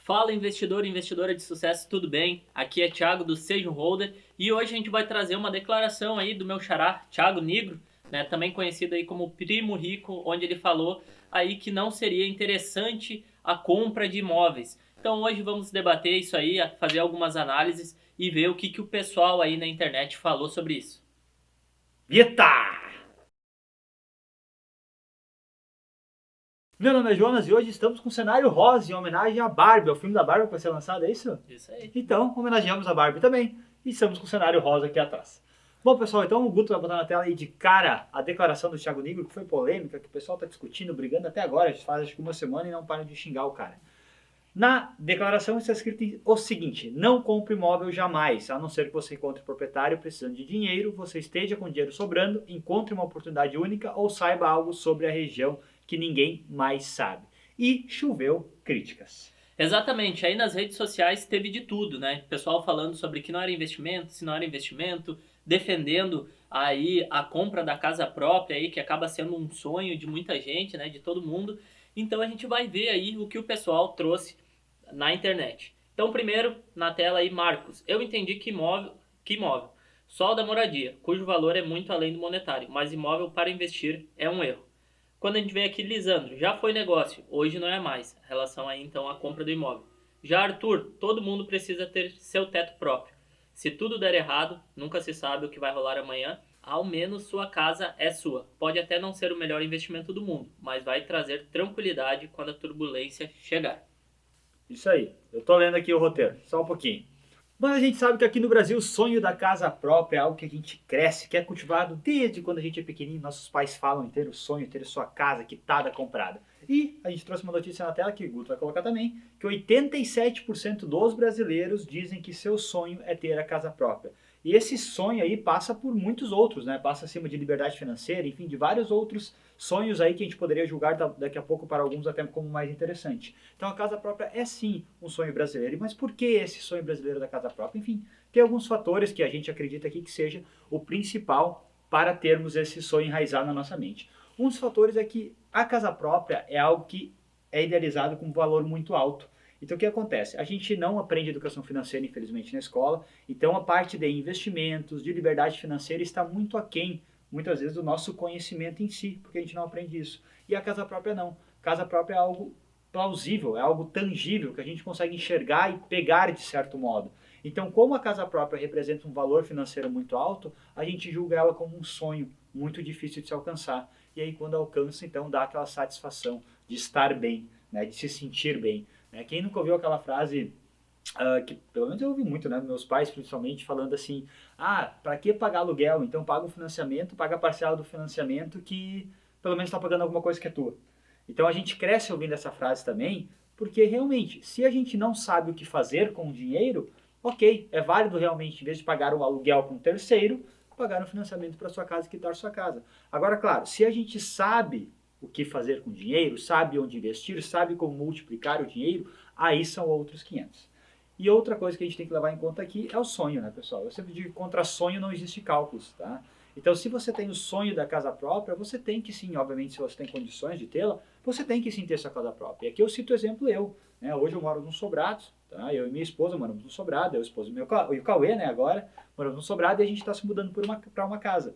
Fala investidor e investidora de sucesso, tudo bem? Aqui é Thiago do Seja um Holder e hoje a gente vai trazer uma declaração aí do meu xará, Thiago Nigro, né, também conhecido aí como Primo Rico, onde ele falou aí que não seria interessante a compra de imóveis. Então hoje vamos debater isso aí, fazer algumas análises e ver o que o pessoal aí na internet falou sobre isso. Vieta! Meu nome é Jonas e hoje estamos com um cenário rosa em homenagem à Barbie, ao filme da Barbie que vai ser lançado, é isso? Isso aí. Então, homenageamos a Barbie também e estamos com o cenário rosa aqui atrás. Bom, pessoal, então o Guto vai botar na tela aí de cara a declaração do Thiago Nigro, que foi polêmica, que o pessoal está discutindo, brigando até agora, já faz acho que uma semana e não param de xingar o cara. Na declaração está escrito o seguinte: não compre imóvel jamais, a não ser que você encontre proprietário precisando de dinheiro, você esteja com dinheiro sobrando, encontre uma oportunidade única ou saiba algo sobre a região que ninguém mais sabe. E choveu críticas. Exatamente, aí nas redes sociais teve de tudo, né? Pessoal falando sobre que não era investimento, se não era investimento, defendendo aí a compra da casa própria aí, que acaba sendo um sonho de muita gente, né? De todo mundo. Então a gente vai ver aí o que o pessoal trouxe na internet. Então, primeiro, na tela aí, Marcos. Eu entendi que imóvel, só o da moradia, cujo valor é muito além do monetário, mas imóvel para investir é um erro. Quando a gente vem aqui, Lisandro, já foi negócio, hoje não é mais, em relação aí então à compra do imóvel. Já Arthur, todo mundo precisa ter seu teto próprio. Se tudo der errado, nunca se sabe o que vai rolar amanhã, ao menos sua casa é sua. Pode até não ser o melhor investimento do mundo, mas vai trazer tranquilidade quando a turbulência chegar. Isso aí, eu tô lendo aqui o roteiro, só um pouquinho. Mas a gente sabe que aqui no Brasil o sonho da casa própria é algo que a gente cresce, que é cultivado desde quando a gente é pequenininho. Nossos pais falam em ter o sonho, ter sua casa quitada, comprada. E a gente trouxe uma notícia na tela que o Guto vai colocar também, que 87% dos brasileiros dizem que seu sonho é ter a casa própria. E esse sonho aí passa por muitos outros, né? Passa acima de liberdade financeira, enfim, de vários outros sonhos aí que a gente poderia julgar daqui a pouco para alguns até como mais interessante. Então a casa própria é sim um sonho brasileiro. Mas por que esse sonho brasileiro da casa própria? Enfim, tem alguns fatores que a gente acredita aqui que seja o principal para termos esse sonho enraizado na nossa mente. Um dos fatores é que a casa própria é algo que é idealizado com um valor muito alto. Então o que acontece? A gente não aprende educação financeira, infelizmente, na escola, então a parte de investimentos, de liberdade financeira está muito aquém, muitas vezes, do nosso conhecimento em si, porque a gente não aprende isso. E a casa própria não. Casa própria é algo plausível, é algo tangível que a gente consegue enxergar e pegar de certo modo. Então, como a casa própria representa um valor financeiro muito alto, a gente julga ela como um sonho muito difícil de se alcançar. E aí, quando alcança, então dá aquela satisfação de estar bem, né, de se sentir bem. Né? Quem nunca ouviu aquela frase que pelo menos eu ouvi muito, né, meus pais principalmente falando assim: ah, para que pagar aluguel? Então paga o financiamento, paga a parcela do financiamento que pelo menos está pagando alguma coisa que é tua. Então a gente cresce ouvindo essa frase também, porque realmente, se a gente não sabe o que fazer com o dinheiro, ok, é válido realmente, em vez de pagar o aluguel com um terceiro, pagar um financiamento para sua casa e quitar sua casa. Agora, claro, se a gente sabe o que fazer com o dinheiro, sabe onde investir, sabe como multiplicar o dinheiro, aí são outros 500. E outra coisa que a gente tem que levar em conta aqui é o sonho, né, pessoal? Eu sempre digo que contra sonho não existe cálculos, tá? Então, se você tem o sonho da casa própria, você tem que sim, obviamente, se você tem condições de tê-la, você tem que sim ter sua casa própria. E aqui eu cito o exemplo eu, né? Hoje eu moro num sobrado, tá? Eu e minha esposa moramos num sobrado, eu, esposo meu, e o Cauê, né, agora, moramos num sobrado e a gente está se mudando para uma casa.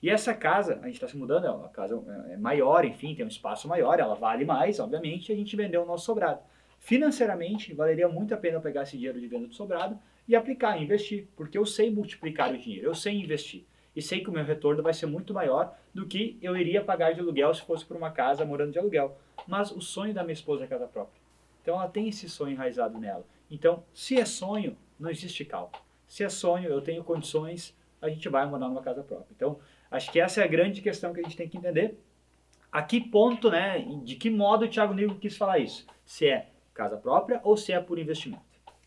E essa casa, a gente está se mudando, é uma casa maior, enfim, tem um espaço maior, ela vale mais, obviamente, e a gente vendeu o nosso sobrado. Financeiramente, valeria muito a pena eu pegar esse dinheiro de venda do sobrado e aplicar, investir, porque eu sei multiplicar o dinheiro, eu sei investir. E sei que o meu retorno vai ser muito maior do que eu iria pagar de aluguel se fosse por uma casa morando de aluguel. Mas o sonho da minha esposa é casa própria. Então ela tem esse sonho enraizado nela. Então, se é sonho, não existe cálculo. Se é sonho, eu tenho condições, a gente vai morar numa casa própria. Então, acho que essa é a grande questão que a gente tem que entender. A que ponto, né, de que modo o Thiago Nigro quis falar isso? Se é casa própria ou se é por investimento.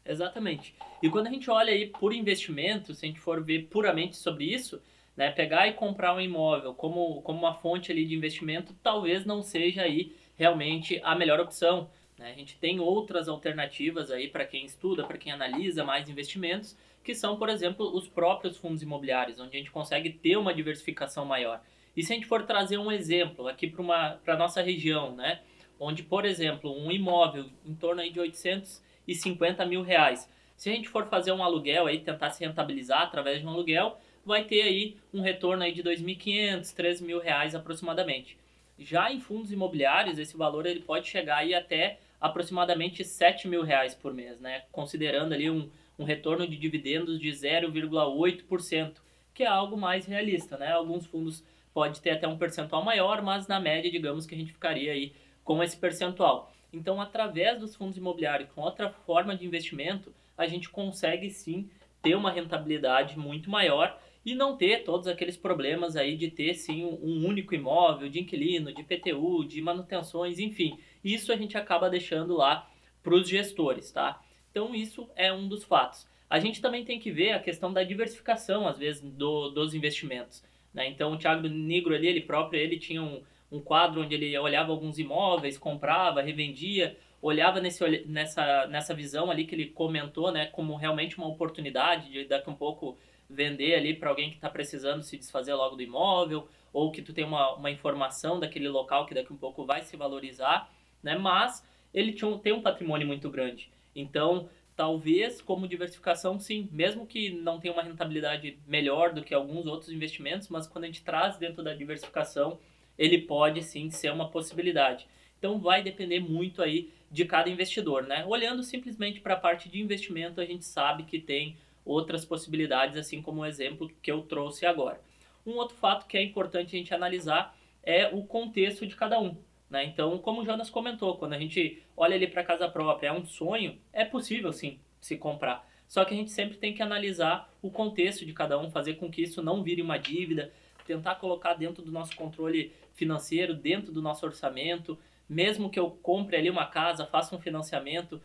Exatamente. E quando a gente olha aí por investimento, se a gente for ver puramente sobre isso, né, pegar e comprar um imóvel como uma fonte ali de investimento, talvez não seja aí realmente a melhor opção. Né? A gente tem outras alternativas aí para quem estuda, para quem analisa mais investimentos, que são, por exemplo, os próprios fundos imobiliários, onde a gente consegue ter uma diversificação maior. E se a gente for trazer um exemplo aqui para a nossa região, né, onde, por exemplo, um imóvel em torno aí de 800 250 mil reais. Se a gente for fazer um aluguel aí, tentar se rentabilizar através de um aluguel, vai ter aí um retorno aí de 2.500, 3.000 reais aproximadamente. Já em fundos imobiliários, esse valor ele pode chegar aí até aproximadamente 7 mil reais por mês, né? Considerando ali um retorno de dividendos de 0,8%, que é algo mais realista, né? Alguns fundos pode ter até um percentual maior, mas na média, digamos que a gente ficaria aí com esse percentual. Então, através dos fundos imobiliários, com outra forma de investimento, a gente consegue sim ter uma rentabilidade muito maior e não ter todos aqueles problemas aí de ter sim um único imóvel, de inquilino, de IPTU, de manutenções, enfim. Isso a gente acaba deixando lá para os gestores, tá? Então isso é um dos fatos. A gente também tem que ver a questão da diversificação, às vezes, dos investimentos, né? Então o Thiago Nigro ali, ele tinha um quadro onde ele olhava alguns imóveis, comprava, revendia, olhava nessa visão ali que ele comentou, né, como realmente uma oportunidade de daqui um pouco vender ali para alguém que está precisando se desfazer logo do imóvel, ou que tu tem uma informação daquele local que daqui um pouco vai se valorizar, né? Mas ele tem um patrimônio muito grande. Então, talvez como diversificação, sim, mesmo que não tenha uma rentabilidade melhor do que alguns outros investimentos, mas quando a gente traz dentro da diversificação, ele pode sim ser uma possibilidade. Então, vai depender muito aí de cada investidor, né? Olhando simplesmente para a parte de investimento, a gente sabe que tem outras possibilidades, assim como o exemplo que eu trouxe agora. Um outro fato que é importante a gente analisar é o contexto de cada um, né? Então, como o Jonas comentou, quando a gente olha ali para casa própria, é um sonho, é possível sim se comprar. Só que a gente sempre tem que analisar o contexto de cada um, fazer com que isso não vire uma dívida, tentar colocar dentro do nosso controle financeiro, dentro do nosso orçamento. Mesmo que eu compre ali uma casa, faça um financiamento,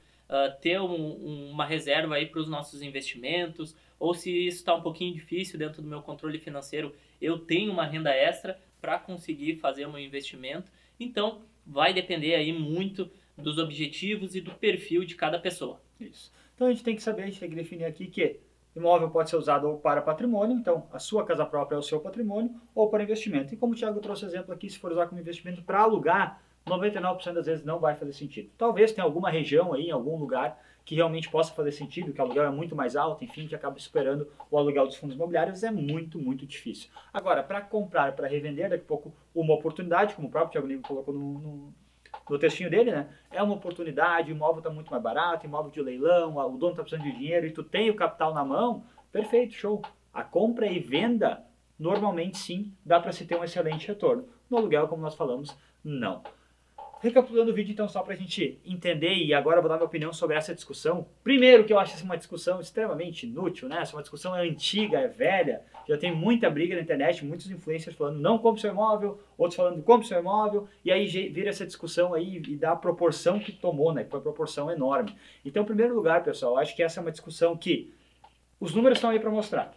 ter uma reserva aí para os nossos investimentos, ou se isso está um pouquinho difícil dentro do meu controle financeiro, eu tenho uma renda extra para conseguir fazer o meu investimento. Então, vai depender aí muito dos objetivos e do perfil de cada pessoa. Isso. Então a gente tem que saber, a gente tem que definir aqui que imóvel pode ser usado ou para patrimônio, então a sua casa própria é o seu patrimônio, ou para investimento. E como o Thiago trouxe exemplo aqui, se for usar como investimento para alugar, 99% das vezes não vai fazer sentido. Talvez tenha alguma região aí, em algum lugar, que realmente possa fazer sentido, que o aluguel é muito mais alto, enfim, que acaba superando o aluguel dos fundos imobiliários, é muito, muito difícil. Agora, para comprar, para revender, daqui a pouco uma oportunidade, como o próprio Thiago Nigro colocou no textinho dele, né? É uma oportunidade, o imóvel está muito mais barato, imóvel de leilão, o dono está precisando de dinheiro e tu tem o capital na mão, perfeito, show. A compra e venda, normalmente sim, dá para se ter um excelente retorno. No aluguel, como nós falamos, não. Recapitulando o vídeo, então, só para a gente entender, e agora eu vou dar minha opinião sobre essa discussão. Primeiro, que eu acho essa uma discussão extremamente inútil, né? Essa é uma discussão antiga, é velha, já tem muita briga na internet, muitos influencers falando não compre seu imóvel, outros falando compre seu imóvel, e aí vira essa discussão aí e dá a proporção que tomou, né? Que foi uma proporção enorme. Então, em primeiro lugar, pessoal, eu acho que essa é uma discussão que os números estão aí para mostrar.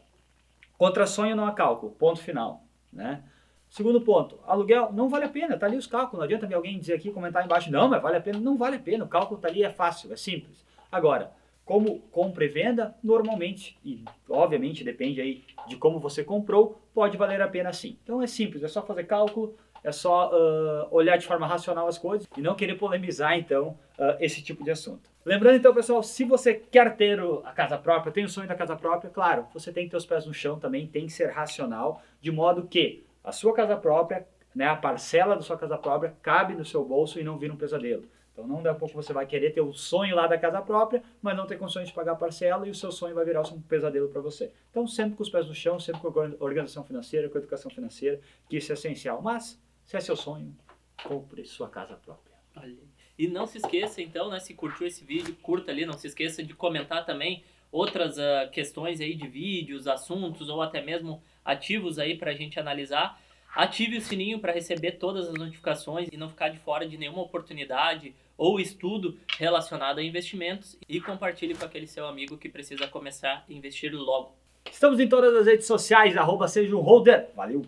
Contra sonho não há cálculo, ponto final, né? Segundo ponto, aluguel não vale a pena, tá ali os cálculos, não adianta alguém dizer aqui, comentar embaixo, não, mas vale a pena, não vale a pena, o cálculo tá ali, é fácil, é simples. Agora, como compra e venda, normalmente, e obviamente depende aí de como você comprou, pode valer a pena sim. Então é simples, é só fazer cálculo, é só olhar de forma racional as coisas e não querer polemizar então esse tipo de assunto. Lembrando então, pessoal, se você quer ter a casa própria, tem o sonho da casa própria, claro, você tem que ter os pés no chão também, tem que ser racional, de modo que a sua casa própria, né, a parcela da sua casa própria cabe no seu bolso e não vira um pesadelo. Então não daqui a pouco você vai querer ter o sonho lá da casa própria, mas não ter condições de pagar a parcela e o seu sonho vai virar um pesadelo para você. Então sempre com os pés no chão, sempre com a organização financeira, com a educação financeira, que isso é essencial. Mas, se é seu sonho, compre sua casa própria. E não se esqueça então, né, se curtiu esse vídeo, curta ali, não se esqueça de comentar também outras questões aí de vídeos, assuntos ou até mesmo ativos aí para a gente analisar. Ative o sininho para receber todas as notificações e não ficar de fora de nenhuma oportunidade ou estudo relacionado a investimentos e compartilhe com aquele seu amigo que precisa começar a investir logo. Estamos em todas as redes sociais, @seja um holder. Valeu!